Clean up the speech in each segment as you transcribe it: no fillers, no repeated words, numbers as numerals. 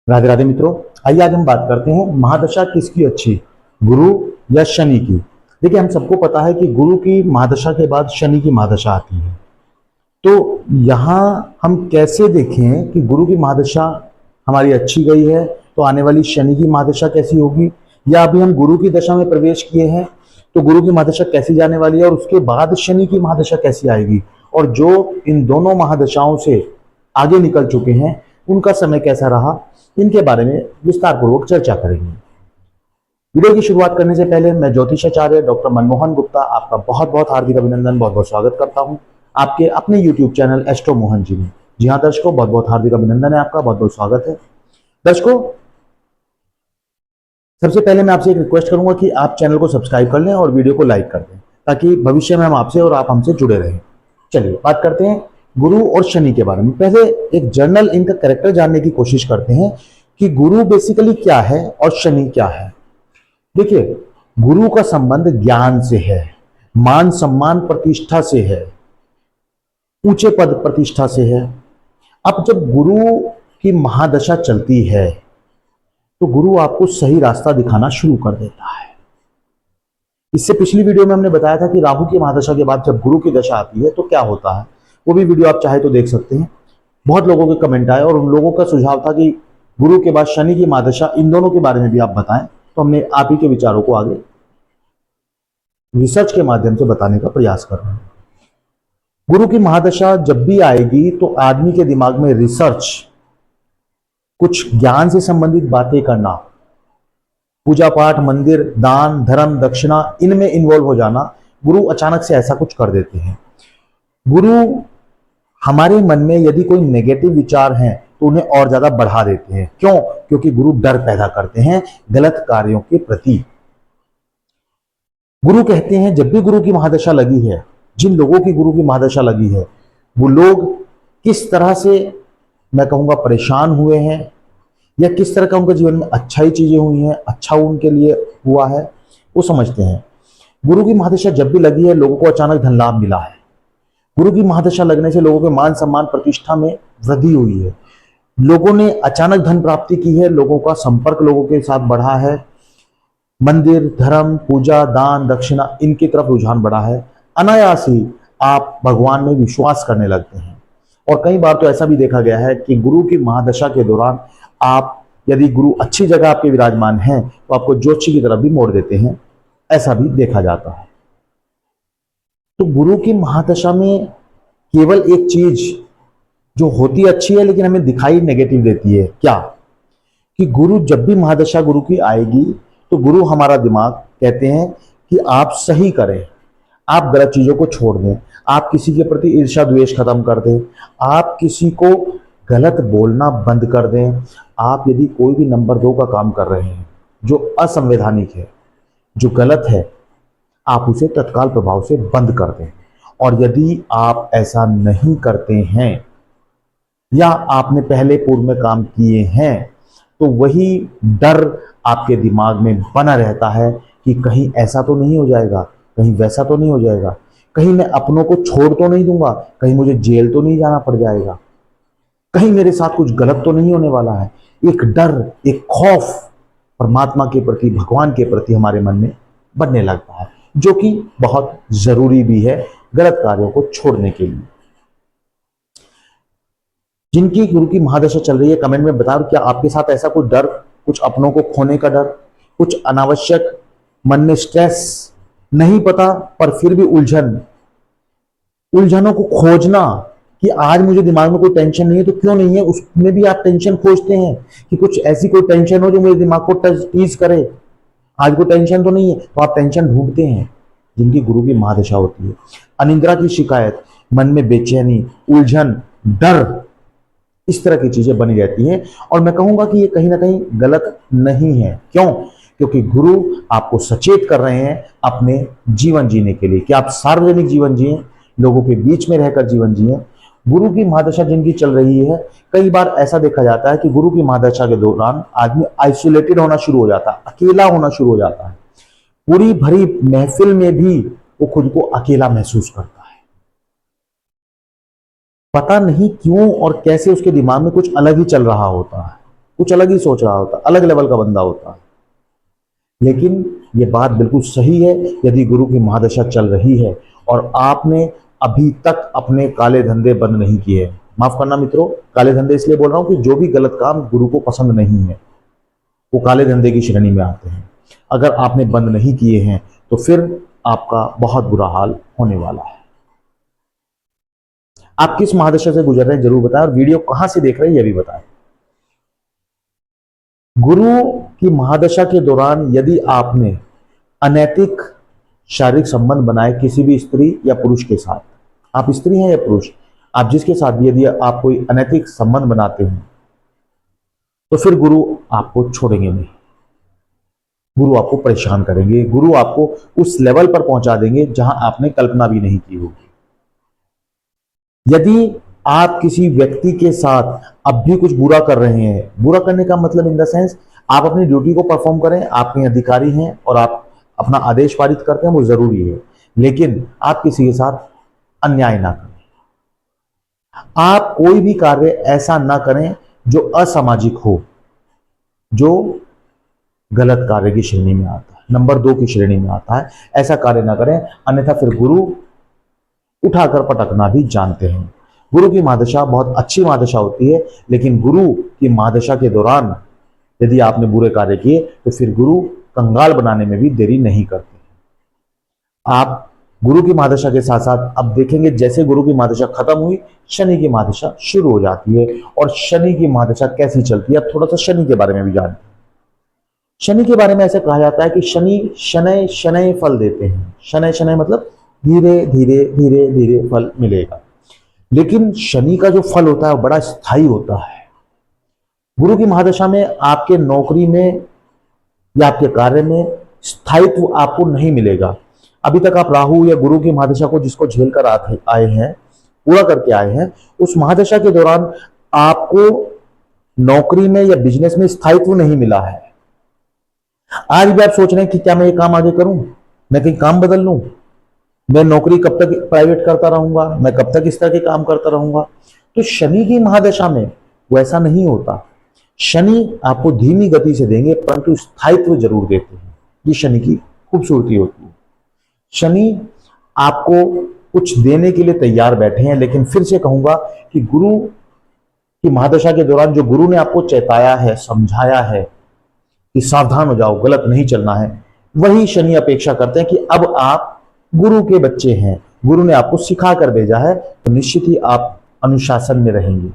राधे राधे मित्रों, आइए आज हम बात करते हैं महादशा किसकी अच्छी, गुरु या शनि की। देखिए, हम सबको पता है कि गुरु की महादशा के बाद शनि की महादशा आती है। तो यहाँ हम कैसे देखें कि गुरु की महादशा हमारी अच्छी गई है तो आने वाली शनि की महादशा कैसी होगी, या अभी हम गुरु की दशा में प्रवेश किए हैं तो गुरु की महादशा कैसी जाने वाली है और उसके बाद शनि की महादशा कैसी आएगी, और जो इन दोनों महादशाओं से आगे निकल चुके हैं उनका समय कैसा रहा, इनके बारे में विस्तार पूर्वक चर्चा करेंगे। वीडियो की शुरुआत करने से पहले मैं ज्योतिषाचार्य डॉक्टर मनमोहन गुप्ता आपका बहुत बहुत हार्दिक अभिनंदन, बहुत बहुत स्वागत करता हूं आपके अपने YouTube channel astro Mohan ji में। जी हाँ दर्शकों, बहुत बहुत हार्दिक अभिनंदन है आपका, बहुत बहुत स्वागत है। दर्शकों, सबसे पहले मैं आपसे एक रिक्वेस्ट करूंगा कि आप चैनल को सब्सक्राइब कर लें और वीडियो को लाइक कर दें, ताकि भविष्य में हम आपसे और आप हमसे जुड़े रहें। चलिए बात करते हैं गुरु और शनि के बारे में। पहले एक जर्नल इनका कैरेक्टर जानने की कोशिश करते हैं कि गुरु बेसिकली क्या है और शनि क्या है। देखिए, गुरु का संबंध ज्ञान से है, मान सम्मान प्रतिष्ठा से है, ऊंचे पद प्रतिष्ठा से है। अब जब गुरु की महादशा चलती है तो गुरु आपको सही रास्ता दिखाना शुरू कर देता है। इससे पिछली वीडियो में हमने बताया था कि राहु की महादशा के बाद जब गुरु की दशा आती है तो क्या होता है, वो भी वीडियो आप चाहे तो देख सकते हैं। बहुत लोगों के कमेंट आए और उन लोगों का सुझाव था कि गुरु के बाद शनि की महादशा, इन दोनों के बारे में भी आप बताएं। तो हमने आप ही के विचारों को आगे रिसर्च के माध्यम से बताने का प्रयास कर रहे हैं। गुरु की महादशा जब भी आएगी तो आदमी के दिमाग में रिसर्च, कुछ ज्ञान से संबंधित बातें करना, पूजा पाठ, मंदिर, दान, धर्म, दक्षिणा, इनमें इन्वॉल्व हो जाना, गुरु अचानक से ऐसा कुछ कर देते हैं। गुरु हमारे मन में यदि कोई नेगेटिव विचार हैं तो उन्हें और ज्यादा बढ़ा देते हैं। क्यों? क्योंकि गुरु डर पैदा करते हैं गलत कार्यों के प्रति। गुरु कहते हैं जब भी गुरु की महादशा लगी है, जिन लोगों की गुरु की महादशा लगी है, वो लोग किस तरह से, मैं कहूंगा, परेशान हुए हैं या किस तरह का उनके जीवन में अच्छाई चीजें हुई हैं, अच्छा उनके लिए हुआ है, वो समझते हैं। गुरु की महादशा जब भी लगी है, लोगों को अचानक धन लाभ मिला है। गुरु की महादशा लगने से लोगों के मान सम्मान प्रतिष्ठा में वृद्धि हुई है, लोगों ने अचानक धन प्राप्ति की है, लोगों का संपर्क लोगों के साथ बढ़ा है, मंदिर, धर्म, पूजा, दान, दक्षिणा, इनकी तरफ रुझान बढ़ा है। अनायास ही आप भगवान में विश्वास करने लगते हैं। और कई बार तो ऐसा भी देखा गया है कि गुरु की महादशा के दौरान आप, यदि गुरु अच्छी जगह आपके विराजमान हैं तो आपको ज्योतिषी की तरफ भी मोड़ देते हैं, ऐसा भी देखा जाता है। तो गुरु की महादशा में केवल एक चीज जो होती अच्छी है लेकिन हमें दिखाई नेगेटिव देती है, क्या? कि गुरु जब भी महादशा गुरु की आएगी तो गुरु हमारा दिमाग कहते हैं कि आप सही करें, आप गलत चीजों को छोड़ दें, आप किसी के प्रति ईर्ष्या द्वेष खत्म कर दें, आप किसी को गलत बोलना बंद कर दें। आप यदि कोई भी नंबर 2 का काम कर रहे हैं जो असंवैधानिक है, जो गलत है, आप उसे तत्काल प्रभाव से बंद कर दें। और यदि आप ऐसा नहीं करते हैं या आपने पहले पूर्व में काम किए हैं तो वही डर आपके दिमाग में बना रहता है कि कहीं ऐसा तो नहीं हो जाएगा, कहीं वैसा तो नहीं हो जाएगा, कहीं मैं अपनों को छोड़ तो नहीं दूंगा, कहीं मुझे जेल तो नहीं जाना पड़ जाएगा, कहीं मेरे साथ कुछ गलत तो नहीं होने वाला है। एक डर, एक खौफ परमात्मा के प्रति, भगवान के प्रति हमारे मन में बनने लगता है, जो कि बहुत जरूरी भी है गलत कार्यों को छोड़ने के लिए। जिनकी गुरु की महादशा चल रही है, कमेंट में बताओ, क्या आपके साथ ऐसा कुछ डर, कुछ अपनों को खोने का डर, कुछ अनावश्यक मन में स्ट्रेस, नहीं पता पर फिर भी उलझनों को खोजना कि आज मुझे दिमाग में कोई टेंशन नहीं है तो क्यों नहीं है, उसमें भी आप टेंशन खोजते हैं कि कुछ ऐसी कोई टेंशन हो जो मेरे दिमाग को टीज करे। आज कोई टेंशन तो नहीं है तो आप टेंशन ढूंढते हैं। जिनकी गुरु की महादशा होती है, अनिद्रा की शिकायत, मन में बेचैनी, उलझन, डर, इस तरह की चीजें बनी रहती हैं। और मैं कहूंगा कि ये कहीं ना कहीं गलत नहीं है। क्यों? क्योंकि गुरु आपको सचेत कर रहे हैं अपने जीवन जीने के लिए कि आप सार्वजनिक जीवन जिए, लोगों के बीच में रहकर जीवन जिए। गुरु की महादशा जिनकी चल रही है, कई बार ऐसा देखा जाता है कि गुरु की महादशा के दौरान आदमी आइसोलेटेड होना शुरू हो जाता है, अकेला होना शुरू हो जाता है। पूरी भरी महफिल में भी वो खुद को अकेला महसूस करता है। पता नहीं क्यों और कैसे उसके दिमाग में कुछ अलग ही चल रहा होता है, कुछ अलग ही सोच रहा होता, अलग लेवल का बंदा होता। लेकिन ये बात बिल्कुल सही है, यदि गुरु की महादशा चल रही है और आपने अभी तक अपने काले धंधे बंद नहीं किए, माफ करना मित्रों, काले धंधे इसलिए बोल रहा हूं कि जो भी गलत काम गुरु को पसंद नहीं है वो काले धंधे की श्रेणी में आते हैं। अगर आपने बंद नहीं किए हैं तो फिर आपका बहुत बुरा हाल होने वाला है। आप किस महादशा से गुजर रहे हैं जरूर बताएं, और वीडियो कहां से देख रहे हैं यह भी बताएं। गुरु की महादशा के दौरान यदि आपने अनैतिक शारीरिक संबंध बनाए किसी भी स्त्री या पुरुष के साथ, आप स्त्री हैं या पुरुष, आप जिसके साथ भी यदि आप कोई अनैतिक संबंध बनाते हैं तो फिर गुरु आपको छोड़ेंगे नहीं, गुरु आपको परेशान करेंगे, गुरु आपको उस लेवल पर पहुंचा देंगे जहां आपने कल्पना भी नहीं की होगी। यदि आप किसी व्यक्ति के साथ अब भी कुछ बुरा कर रहे हैं, बुरा करने का मतलब इन द सेंस आप अपनी ड्यूटी को परफॉर्म करें, आपके अधिकारी हैं और आप अपना आदेश पारित करते हैं, वो जरूरी है, लेकिन आप किसी के साथ अन्याय ना करें। आप कोई भी कार्य ऐसा ना करें जो असामाजिक हो, जो गलत कार्य की श्रेणी में आता है, नंबर 2 की श्रेणी में आता है, ऐसा कार्य ना करें, अन्यथा फिर गुरु उठाकर पटकना भी जानते हैं। गुरु की महादशा बहुत अच्छी महादशा होती है, लेकिन गुरु की महादशा के दौरान यदि आपने बुरे कार्य किए तो फिर गुरु कंगाल बनाने में भी देरी नहीं करते। आप गुरु की महादशा के साथ साथ अब देखेंगे जैसे गुरु की महादशा खत्म हुई, शनि की महादशा शुरू हो जाती है। और शनि की महादशा कैसी चलती है, अब थोड़ा सा शनि के बारे में भी जानते हैं। शनि के बारे में ऐसा कहा जाता है कि शनि शनै शनै फल देते हैं। शनै शनै मतलब धीरे धीरे धीरे धीरे फल मिलेगा, लेकिन शनि का जो फल होता है वो बड़ा स्थायी होता है। गुरु की महादशा में आपके नौकरी में या आपके कार्य में स्थायित्व आपको नहीं मिलेगा। अभी तक आप राहु या गुरु की महादशा को जिसको झेल कर आए हैं, पूरा करके आए हैं, उस महादशा के दौरान आपको नौकरी में या बिजनेस में स्थायित्व नहीं मिला है। आज भी आप सोच रहे हैं कि क्या मैं ये काम आगे करूं, मैं कहीं काम बदल लूं, मैं नौकरी कब तक प्राइवेट करता रहूंगा, मैं कब तक इस तरह के काम करता रहूंगा। तो शनि की महादशा में वैसा नहीं होता। शनि आपको धीमी गति से देंगे परंतु स्थायित्व जरूर देते हैं। ये शनि की खूबसूरती होती है। शनि आपको कुछ देने के लिए तैयार बैठे हैं, लेकिन फिर से कहूंगा कि गुरु की महादशा के दौरान जो गुरु ने आपको चेताया है, समझाया है कि सावधान हो जाओ, गलत नहीं चलना है, वही शनि अपेक्षा करते हैं कि अब आप गुरु के बच्चे हैं, गुरु ने आपको सिखा कर भेजा है, तो निश्चित ही आप अनुशासन में रहेंगे,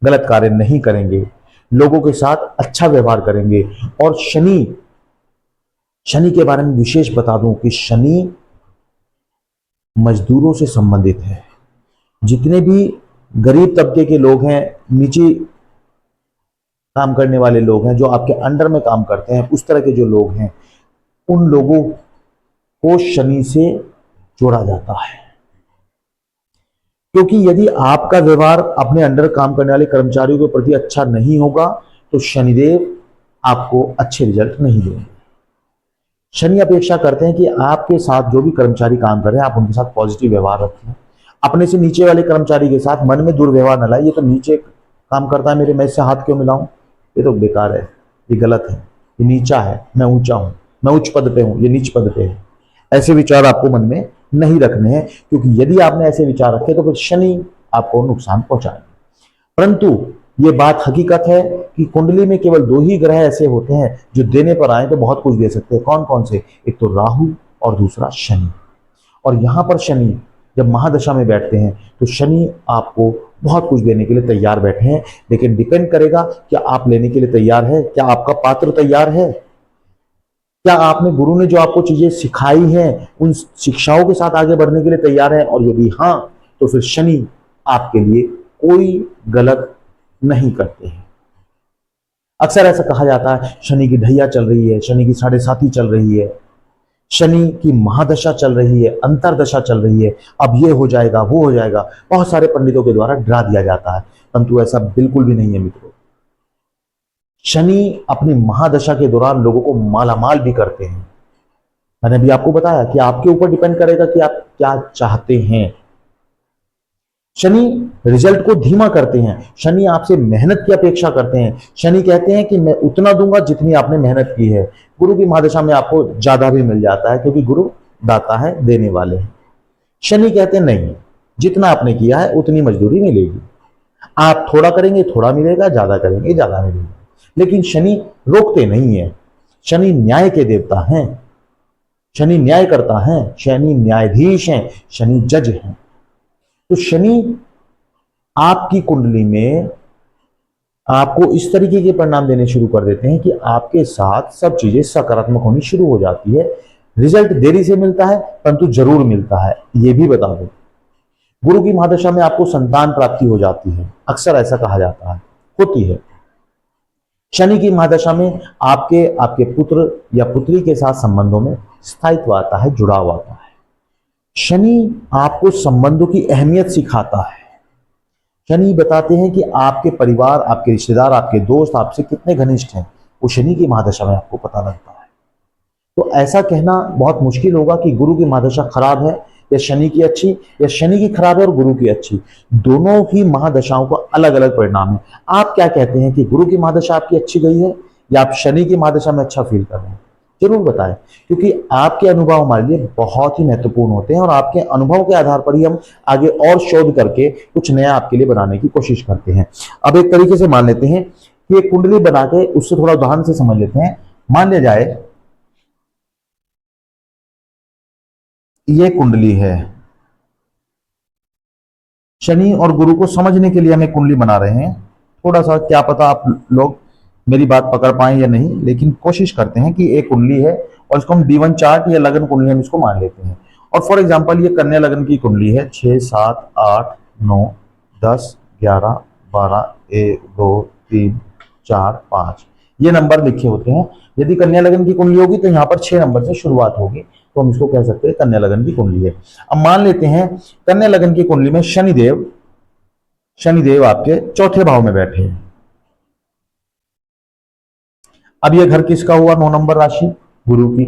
गलत कार्य नहीं करेंगे, लोगों के साथ अच्छा व्यवहार करेंगे। और शनि के बारे में विशेष बता दूं कि शनि मजदूरों से संबंधित है। जितने भी गरीब तबके के लोग हैं, नीचे काम करने वाले लोग हैं, जो आपके अंडर में काम करते हैं, उस तरह के जो लोग हैं, उन लोगों को शनि से जोड़ा जाता है। क्योंकि यदि आपका व्यवहार अपने अंडर काम करने वाले कर्मचारियों के प्रति अच्छा नहीं होगा तो शनिदेव आपको अच्छे रिजल्ट नहीं देंगे। शनि अपेक्षा करते हैं कि आपके साथ जो भी कर्मचारी काम कर रहे हैं, आप उनके साथ पॉजिटिव व्यवहार रखें। अपने से नीचे वाले कर्मचारी के साथ मन में दुर्व्यवहार न लाए, ये तो नीचे काम करता है, मेरे मैं इससे हाथ क्यों मिलाऊं, ये तो बेकार है, ये गलत है, ये नीचा है, मैं ऊंचा हूं, मैं उच्च पद पे हूं, ये नीच पद पे है। ऐसे विचार आपको मन में नहीं रखने हैं, क्योंकि यदि आपने ऐसे विचार रखे तो फिर शनि आपको नुकसान पहुंचाएंगे। परंतु ये बात हकीकत है कि कुंडली में केवल 2 ही ग्रह ऐसे होते हैं जो देने पर आए तो बहुत कुछ दे सकते हैं। कौन कौन से? एक तो राहु और दूसरा शनि। और यहां पर शनि जब महादशा में बैठते हैं तो शनि आपको बहुत कुछ देने के लिए तैयार बैठे हैं, लेकिन डिपेंड करेगा क्या आप लेने के लिए तैयार है, क्या आपका पात्र तैयार है, क्या आपने गुरु ने जो आपको चीजें सिखाई हैं उन शिक्षाओं के साथ आगे बढ़ने के लिए तैयार है। और यदि हाँ, तो फिर शनि आपके लिए कोई गलत नहीं करते हैं। अक्सर ऐसा कहा जाता है शनि की ढैया चल रही है, शनि की 7.5 चल रही है, शनि की महादशा चल रही है, अंतरदशा चल रही है, अब ये हो जाएगा, वो हो जाएगा। बहुत सारे पंडितों के द्वारा डरा दिया जाता है, परंतु ऐसा बिल्कुल भी नहीं है मित्रों। शनि अपनी महादशा के दौरान लोगों को मालामाल भी करते हैं। मैंने अभी आपको बताया कि आपके ऊपर डिपेंड करेगा कि आप क्या चाहते हैं। शनि रिजल्ट को धीमा करते हैं, शनि आपसे मेहनत की अपेक्षा करते हैं, शनि कहते हैं कि मैं उतना दूंगा जितनी आपने मेहनत की है। गुरु की महादशा में आपको ज्यादा भी मिल जाता है क्योंकि गुरु दाता है, देने वाले हैं। शनि कहते हैं नहीं, जितना आपने किया है उतनी मजदूरी मिलेगी, आप थोड़ा करेंगे थोड़ा मिलेगा, ज्यादा करेंगे ज्यादा मिलेगा। लेकिन शनि रोकते नहीं है, शनि न्याय के देवता हैं, शनि न्याय करता है, शनि न्यायाधीश हैं, शनि जज हैं। तो शनि आपकी कुंडली में आपको इस तरीके के परिणाम देने शुरू कर देते हैं कि आपके साथ सब चीजें सकारात्मक होनी शुरू हो जाती है। रिजल्ट देरी से मिलता है परंतु जरूर मिलता है, यह भी बता दो। गुरु की महादशा में आपको संतान प्राप्ति हो जाती है, अक्सर ऐसा कहा जाता है, होती है। शनि की महादशा में आपके पुत्र या पुत्री के साथ संबंधों में स्थायित्व आता है, जुड़ाव आता है। शनि आपको संबंधों की अहमियत सिखाता है। शनि बताते हैं कि आपके परिवार, आपके रिश्तेदार, आपके दोस्त आपसे कितने घनिष्ठ हैं, वो शनि की महादशा में आपको पता लगता है। तो ऐसा कहना बहुत मुश्किल होगा कि गुरु की महादशा खराब है या शनि की अच्छी, या शनि की खराब है और गुरु की अच्छी। दोनों ही महादशाओं का अलग अलग परिणाम है। आप क्या कहते हैं कि गुरु की महादशा आपकी अच्छी गई है या आप शनि की महादशा में अच्छा फील कर रहे हैं? जरूर बताएं, क्योंकि आपके अनुभव हमारे लिए बहुत ही महत्वपूर्ण होते हैं और आपके अनुभव के आधार पर ही हम आगे और शोध करके कुछ नया आपके लिए बनाने की कोशिश करते हैं। अब एक तरीके से मान लेते हैं कि एक कुंडली बना के उससे थोड़ा उदाहरण से समझ लेते हैं। मान लिया जाए ये कुंडली है, शनि और गुरु को समझने के लिए हम एक कुंडली बना रहे हैं। थोड़ा सा क्या पता आप लोग मेरी बात पकड़ पाए या नहीं, लेकिन कोशिश करते हैं कि एक कुंडली है और इसको हम D1 चार्ट या लगन कुंडली हम इसको मान लेते हैं। और फॉर एग्जांपल ये कन्या लगन की कुंडली है, 6 7 8 9 10 11 12 1 2 3 4 5 ये नंबर लिखे होते हैं। यदि कन्या लगन की कुंडली होगी तो यहाँ पर 6 नंबर से शुरुआत होगी, तो हम इसको कह सकते हैं कन्या लगन की कुंडली है। अब मान लेते हैं कन्या लगन की कुंडली में शनिदेव आपके चौथे भाव में बैठे हैं। अब यह घर किसका हुआ? 9 नंबर राशि गुरु की,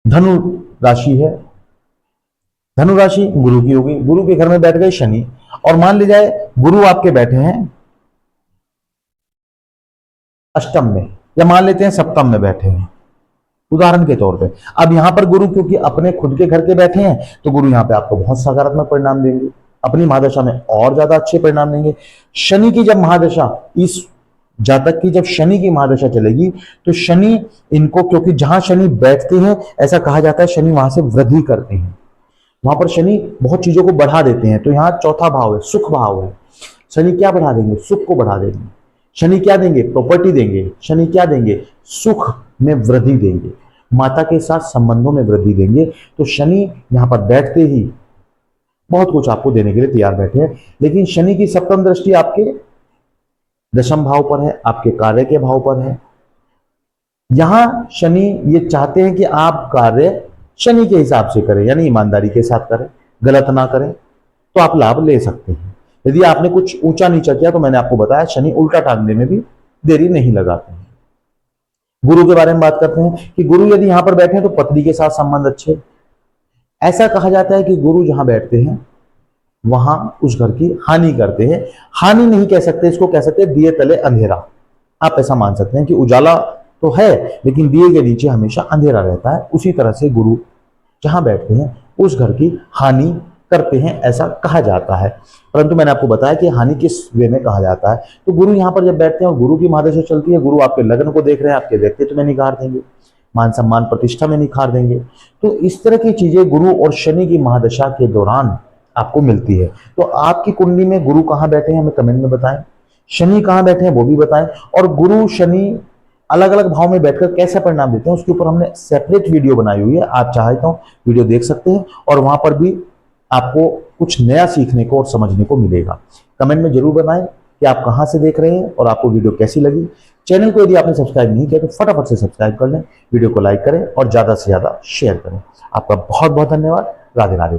धनु राशि है, धनु राशि गुरु की होगी। गुरु के घर में बैठ गए शनि, और मान लीजिए गुरु आपके बैठे हैं अष्टम में, या मान लेते हैं सप्तम में बैठे हैं उदाहरण के तौर पे। अब यहां पर गुरु क्योंकि अपने खुद के घर के बैठे हैं तो गुरु यहां पे आपको बहुत सकारात्मक परिणाम देंगे, अपनी महादशा में और ज्यादा अच्छे परिणाम देंगे। शनि की जब महादशा, इस जातक की जब शनि की महादशा चलेगी तो शनि इनको, क्योंकि जहां शनि बैठते हैं ऐसा कहा जाता है शनि वहां से वृद्धि करते हैं, वहां पर शनि बहुत चीजों को बढ़ा देते हैं। तो यहाँ चौथा भाव है, सुख भाव है। शनि क्या बढ़ा देंगे? सुख को बढ़ा देंगे। शनि क्या देंगे? प्रॉपर्टी देंगे। शनि क्या देंगे? सुख में वृद्धि देंगे, माता के साथ संबंधों में वृद्धि देंगे। तो शनि यहां पर बैठते ही बहुत कुछ आपको देने के लिए तैयार बैठे हैं। लेकिन शनि की सप्तम दृष्टि आपके दशम भाव पर है, आपके कार्य के भाव पर है। यहां शनि ये चाहते हैं कि आप कार्य शनि के हिसाब से करें, यानी ईमानदारी के साथ करें, गलत ना करें, तो आप लाभ ले सकते हैं। यदि आपने कुछ ऊंचा नीचा किया तो मैंने आपको बताया शनि उल्टा टांगने में भी देरी नहीं लगाते हैं। गुरु के बारे में बात करते हैं कि गुरु यदि यहां पर बैठे हैं तो पत्नी के साथ संबंध अच्छे। ऐसा कहा जाता है कि गुरु जहां बैठते हैं वहां उस घर की हानि करते हैं। हानि नहीं कह सकते, इसको कह सकते हैं दिए तले अंधेरा। आप ऐसा मान सकते हैं कि उजाला तो है लेकिन दिए के नीचे हमेशा अंधेरा रहता है। उसी तरह से गुरु जहां बैठते हैं उस घर की हानि करते हैं, ऐसा कहा जाता है। परंतु मैंने आपको बताया कि हानि किस वे में कहा जाता है। तो गुरु यहां पर जब बैठते हैं और गुरु की महादशा चलती है, गुरु आपके लग्न को देख रहे हैं, आपके व्यक्तित्व में निखार देंगे, मान सम्मान प्रतिष्ठा में निखार देंगे। तो इस तरह की चीजें गुरु और शनि की महादशा के दौरान आपको मिलती है। तो आपकी कुंडली में गुरु कहां बैठे हैं हमें कमेंट में बताएं, शनि कहां बैठे हैं वो भी बताएं, और गुरु शनि अलग अलग भाव में बैठकर कैसा परिणाम देते हैं उसके ऊपर हमने सेपरेट वीडियो बनाई हुई है। आप चाहे तो वीडियो देख सकते हैं और वहां पर भी आपको कुछ नया सीखने को और समझने को मिलेगा। कमेंट में जरूर बताएं कि आप कहां से देख रहे हैं और आपको वीडियो कैसी लगी। चैनल को यदि आपने सब्सक्राइब नहीं किया तो फटाफट से सब्सक्राइब कर लें, वीडियो को लाइक करें और ज्यादा से ज्यादा शेयर करें। आपका बहुत बहुत धन्यवाद। राधे राधे।